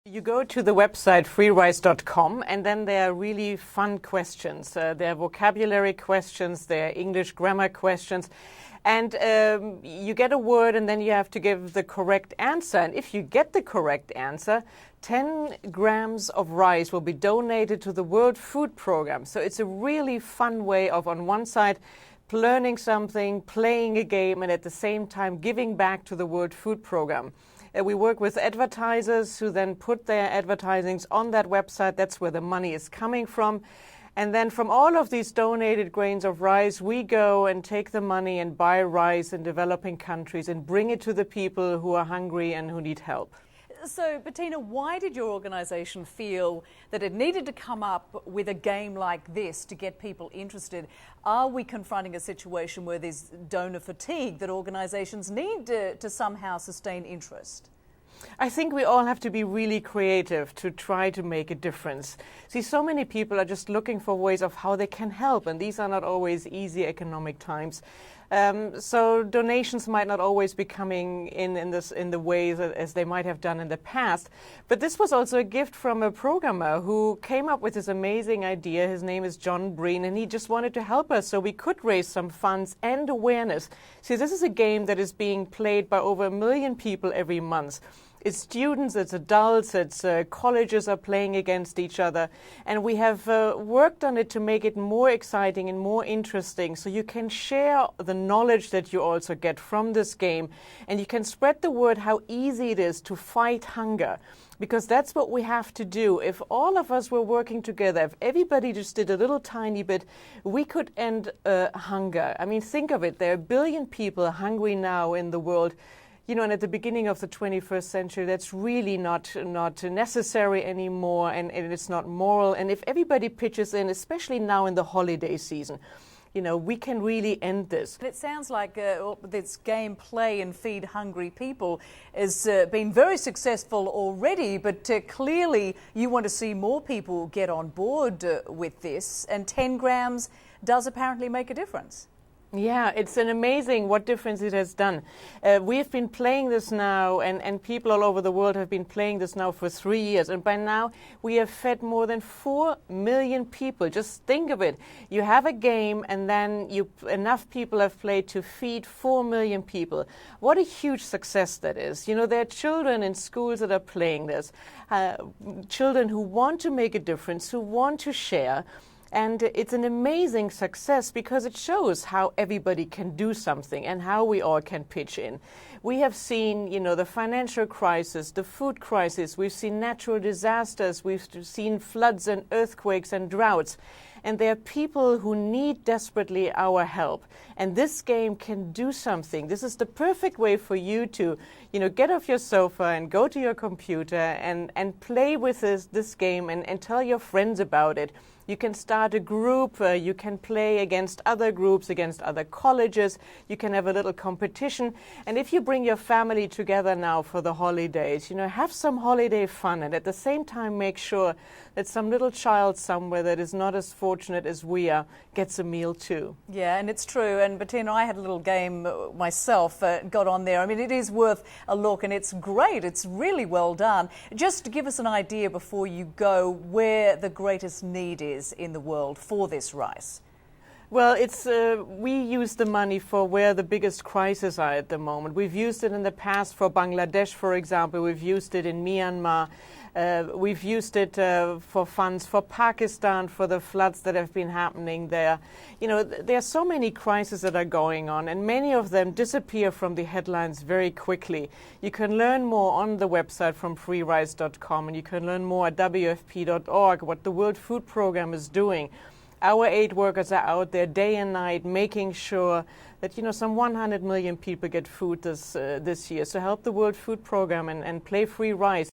You go to the website freerice.com and then there are really fun questions. There are vocabulary questions, there are English grammar questions, and you get a word and then you have to give the correct answer. And if you get the correct answer, 10 grams of rice will be donated to the World Food Program. So it's a really fun way of, on one side, learning something, playing a game, and at the same time giving back to the World Food Program. We work with advertisers who then put their advertisings on that website. That's where the money is coming from. And then from all of these donated grains of rice, we go and take the money and buy rice in developing countries and bring it to the people who are hungry and who need help. So, Bettina, why did your organisation feel that it needed to come up with a game like this to get people interested? Are we confronting a situation where there's donor fatigue that organisations need to somehow sustain interest? I think we all have to be really creative to try to make a difference. See, so many people are just looking for ways of how they can help, and these are not always easy economic times. So donations might not always be coming in the ways as they might have done in the past. But this was also a gift from a programmer who came up with this amazing idea. His name is John Breen, and he just wanted to help us so we could raise some funds and awareness. See, this is a game that is being played by over 1 million people every month. It's students, it's adults, it's colleges are playing against each other. And we have worked on it to make it more exciting and more interesting so you can share the knowledge that you also get from this game. And you can spread the word how easy it is to fight hunger. Because that's what we have to do. If all of us were working together, if everybody just did a little tiny bit, we could end hunger. I mean, think of it. There are 1 billion people hungry now in the world. You know, and at the beginning of the 21st century, that's really not necessary anymore, and it's not moral. And if everybody pitches in, especially now in the holiday season, you know, we can really end this. It sounds like this game, Play and Feed Hungry People, has been very successful already, but clearly you want to see more people get on board with this, and 10 grams does apparently make a difference. Yeah, it's an amazing what difference it has done. We've been playing this now, and people all over the world have been playing this now for 3 years. And by now, we have fed more than 4 million people. Just think of it. You have a game, and then enough people have played to feed 4 million people. What a huge success that is. You know, there are children in schools that are playing this. Children who want to make a difference, who want to share. And it's an amazing success because it shows how everybody can do something and how we all can pitch in. We have seen, you know, the financial crisis, the food crisis, we've seen natural disasters, we've seen floods and earthquakes and droughts. And there are people who need desperately our help. And this game can do something. This is the perfect way for you to, you know, get off your sofa and go to your computer and play with this game and tell your friends about it. You can start a group, you can play against other groups, against other colleges, you can have a little competition. And if you bring your family together now for the holidays, you know, have some holiday fun and at the same time make sure that some little child somewhere that is not as fortunate as we are gets a meal too. Yeah, and it's true. And Bettina, I had a little game myself, got on there. I mean, it is worth a look and it's great. It's really well done. Just to give us an idea before you go where the greatest need is in the world for this rice. Well, it's we use the money for where the biggest crises are at the moment. We've used it in the past for Bangladesh, for example. We've used it in Myanmar. We've used it for funds for Pakistan, for the floods that have been happening there. You know, there are so many crises that are going on, and many of them disappear from the headlines very quickly. You can learn more on the website from freerice.com, and you can learn more at wfp.org what the World Food Program is doing. Our aid workers are out there day and night making sure that, you know, some 100 million people get food this year. So help the World Food Program and play free rice.